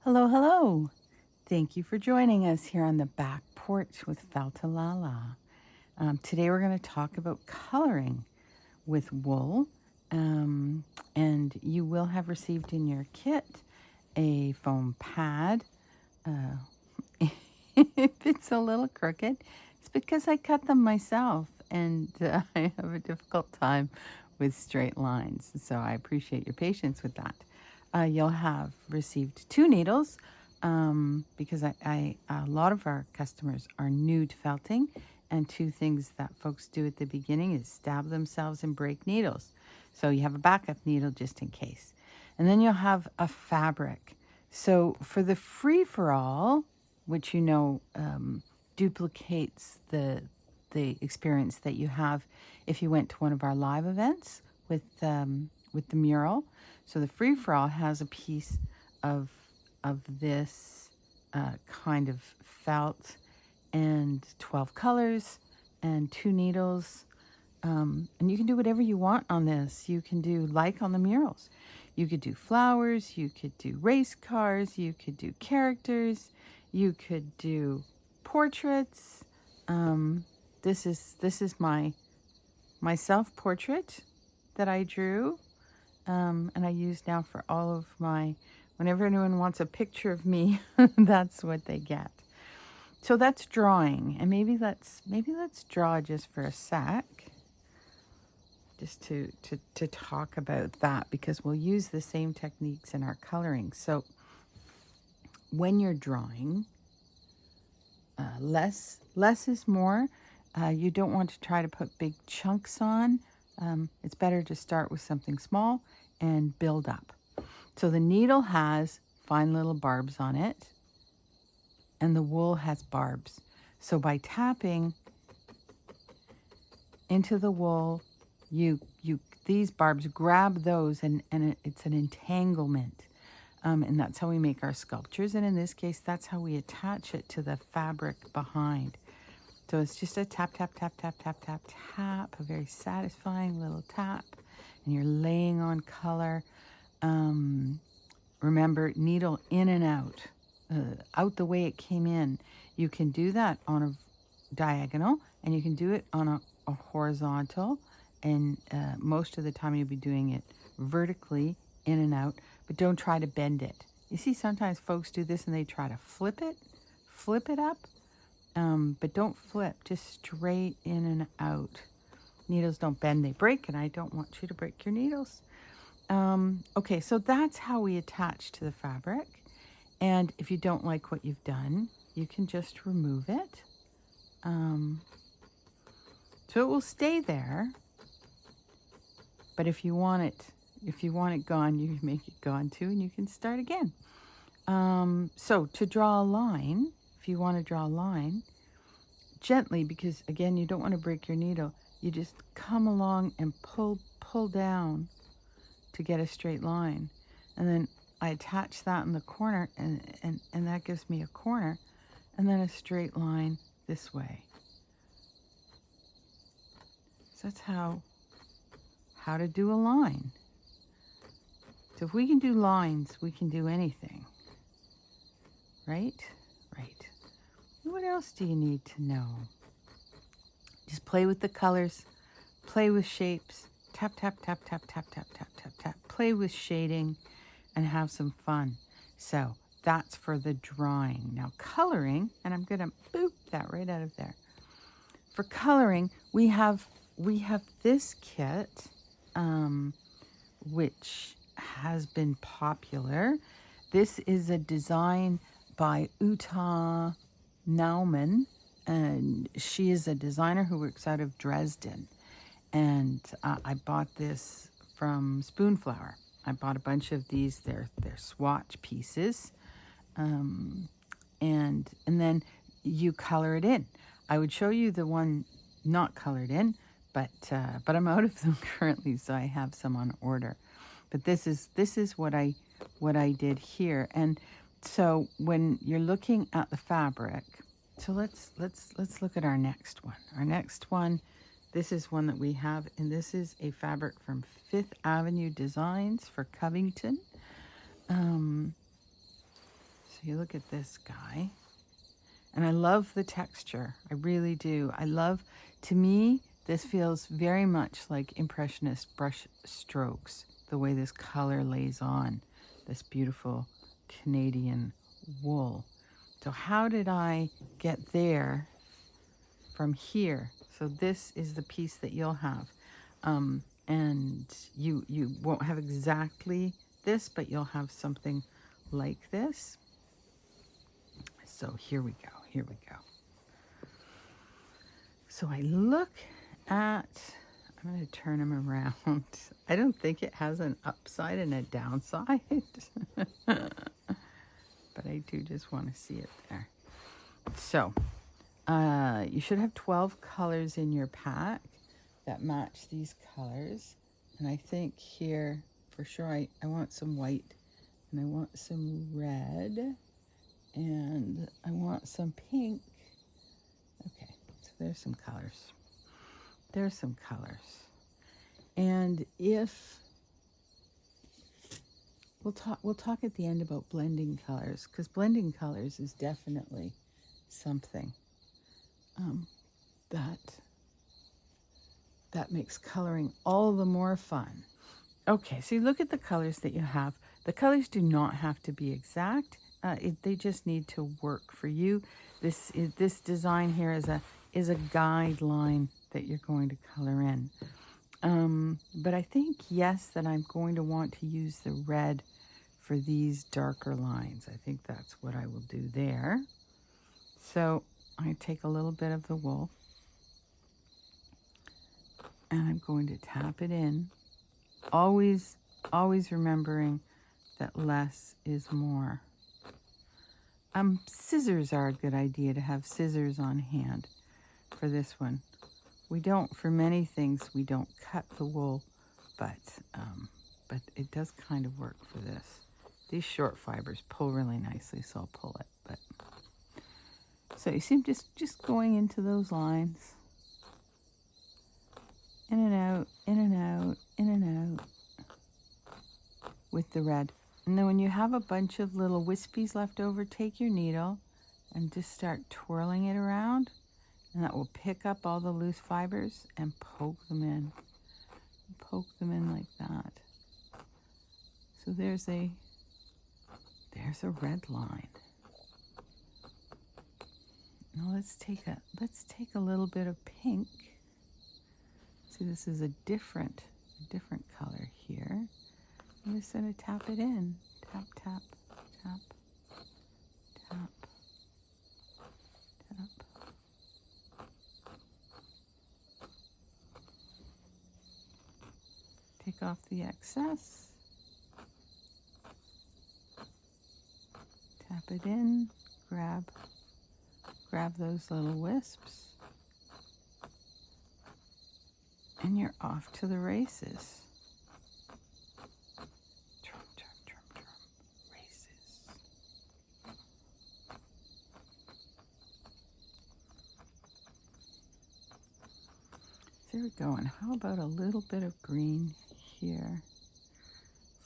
Hello, hello. Thank you for joining us here on the back porch with Feltalala. Today we're going to talk about coloring with wool. And you will have received in your kit a foam pad. Uh, if it's a little crooked, it's because I cut them myself and I have a difficult time with straight lines. So I appreciate your patience with that. You'll have received 2 needles because a lot of our customers are new to felting, and 2 things that folks do at the beginning is stab themselves and break needles. So you have a backup needle just in case. And then you'll have a fabric. So for the free-for-all, which duplicates the experience that you have if you went to one of our live events with the mural. So the free-for-all has a piece of this kind of felt and 12 colors and 2 needles. And you can do whatever you want on this. You can do like on the murals. You could do flowers, you could do race cars, you could do characters, you could do portraits. This is my self-portrait that I drew. And I use now for all of my, whenever anyone wants a picture of me, that's what they get. So that's drawing, and maybe let's draw just for a sec, just to talk about that, because we'll use the same techniques in our coloring. So when you're drawing, less is more. You don't want to try to put big chunks on. It's better to start with something small and build up. So the needle has fine little barbs on it, and the wool has barbs. So by tapping into the wool, these barbs grab those, and it's an entanglement. And that's how we make our sculptures. And in this case, that's how we attach it to the fabric behind. So it's just a tap, tap, tap, tap, tap, tap, tap, a very satisfying little tap. And you're laying on color. Remember, needle in and out the way it came in. You can do that on a diagonal, and you can do it on a horizontal. And most of the time you'll be doing it vertically in and out, but don't try to bend it. You see, sometimes folks do this and they try to flip it up. But don't flip, just straight in and out. Needles don't bend, they break, and I don't want you to break your needles. Okay, so that's how we attach to the fabric. And if you don't like what you've done, you can just remove it. So it will stay there. But if you want it gone, you can make it gone too, and you can start again. So to draw a line, if you want to draw a line, gently, because again, you don't want to break your needle, you just come along and pull down to get a straight line. And then I attach that in the corner, and that gives me a corner, and then a straight line this way. So that's how to do a line. So if we can do lines, we can do anything. Right? Right. What else do you need to know? Just play with the colors, play with shapes, tap, tap, tap, tap, tap, tap, tap, tap, tap. Play with shading and have some fun. So that's for the drawing. Now coloring, and I'm going to boop that right out of there. For coloring, we have this kit, which has been popular. This is a design by Uta Naumann, and she is a designer who works out of Dresden. And I bought this from Spoonflower. I bought a bunch of these. They're swatch pieces, and then you color it in. I would show you the one not colored in, but I'm out of them currently, so I have some on order. But this is what I did here. And so when you're looking at the fabric, so let's look at our next one. Our next one, this is one that we have, and this is a fabric from Fifth Avenue Designs for Covington. you look at this guy. And I love the texture. I really do. To me, this feels very much like Impressionist brush strokes, the way this color lays on this beautiful Canadian wool. So how did I get there from here? So this is the piece that you'll have. And you won't have exactly this, but you'll have something like this. So here we go. Here we go. So I look at, I'm going to turn him around. I don't think it has an upside and a downside, but I do just want to see it there. So you should have 12 colors in your pack that match these colors. And I think here, for sure, I want some white, and I want some red, and I want some pink. Okay, so there's some colors. There's some colors. And if we'll talk at the end about blending colors, because blending colors is definitely something that makes coloring all the more fun. Okay, so you look at the colors that you have. The colors do not have to be exact. They just need to work for you. This design here is a guideline that you're going to color in. But I think, yes, that I'm going to want to use the red for these darker lines. I think that's what I will do there. So I take a little bit of the wool, and I'm going to tap it in. Always remembering that less is more. Scissors are a good idea, to have scissors on hand for this one. We don't, for many things, we don't cut the wool, but it does kind of work for this. These short fibers pull really nicely, so I'll pull it. But so you see, I'm just going into those lines. In and out, in and out, in and out with the red. And then when you have a bunch of little wispies left over, take your needle and just start twirling it around, and that will pick up all the loose fibers and poke them in. Poke them in like that. So there's a red line. Now let's take a little bit of pink. See, this is a different color here. I'm just going to tap it in. Tap, tap, tap, tap, tap. Take off the excess. Tap it in. Grab those little wisps. And you're off to the races. Drum, drum, drum, drum. Races. There we go. And how about a little bit of green here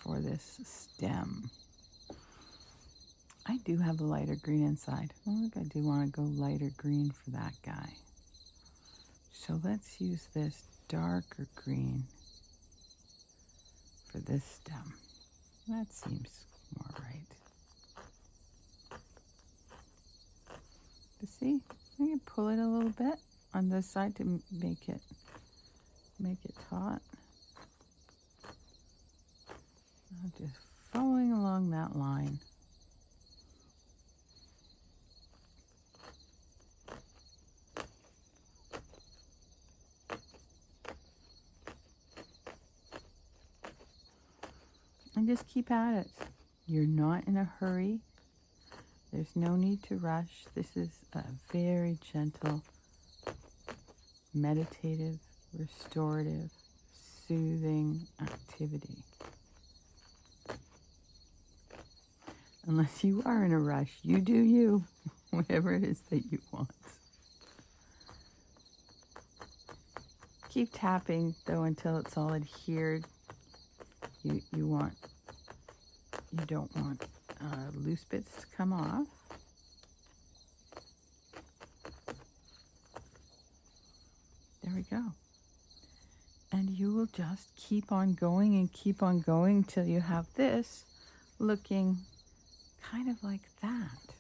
for this stem? I do have a lighter green inside. I think I do want to go lighter green for that guy. So let's use this darker green for this stem. That seems more right. You see, I can pull it a little bit on this side to make it taut. I'm just following along that line. And just keep at it. You're not in a hurry. There's no need to rush. This is a very gentle, meditative, restorative, soothing activity. Unless you are in a rush, you do you, whatever it is that you want. Keep tapping, though, until it's all adhered. You don't want loose bits come off. There we go. And you will just keep on going and keep on going till you have this looking kind of like that.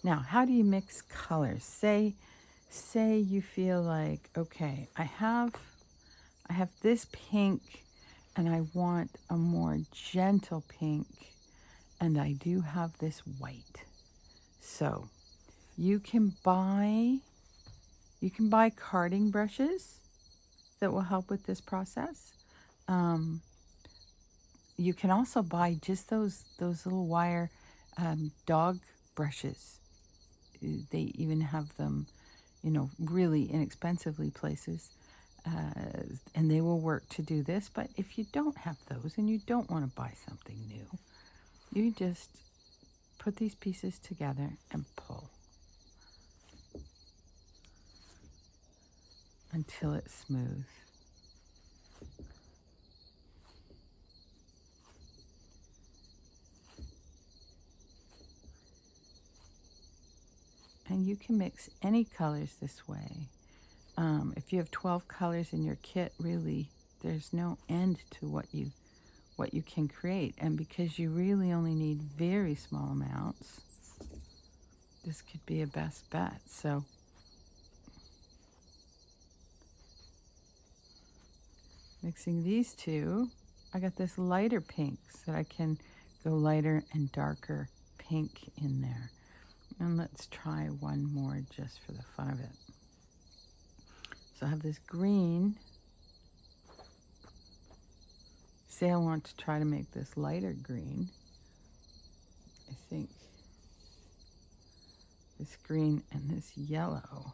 Now, how do you mix colors? Say you feel like, okay, I have this pink and I want a more gentle pink, and I do have this white. So you can buy carding brushes that will help with this process. You can also buy just those little wire dog brushes. They even have them, really inexpensively places, and they will work to do this. But if you don't have those and you don't want to buy something new, you just put these pieces together and pull until it's smooth. And you can mix any colors this way. If you have 12 colors in your kit, really, there's no end to what you can create. And because you really only need very small amounts, this could be a best bet. So mixing these two, I got this lighter pink, so I can go lighter and darker pink in there. And let's try one more just for the fun of it. So I have this green. Say I want to try to make this lighter green. I think this green and this yellow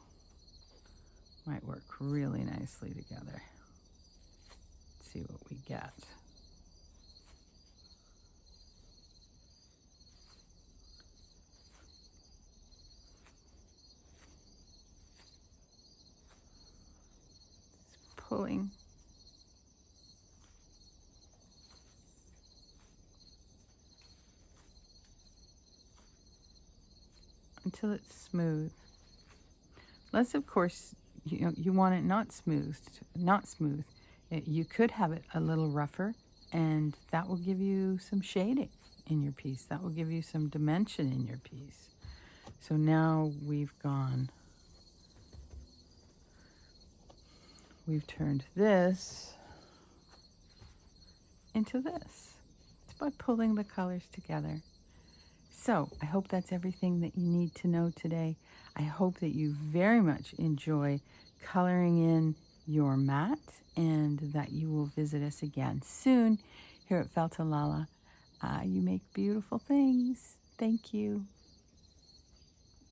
might work really nicely together. Let's see what we get. Pulling. Until it's smooth. Unless, of course, you want it not smooth. You could have it a little rougher, and that will give you some shading in your piece. That will give you some dimension in your piece. So now we've turned this into this. It's by pulling the colors together. So I hope that's everything that you need to know today. I hope that you very much enjoy coloring in your mat, and that you will visit us again soon here at Feltalala. You make beautiful things. Thank you.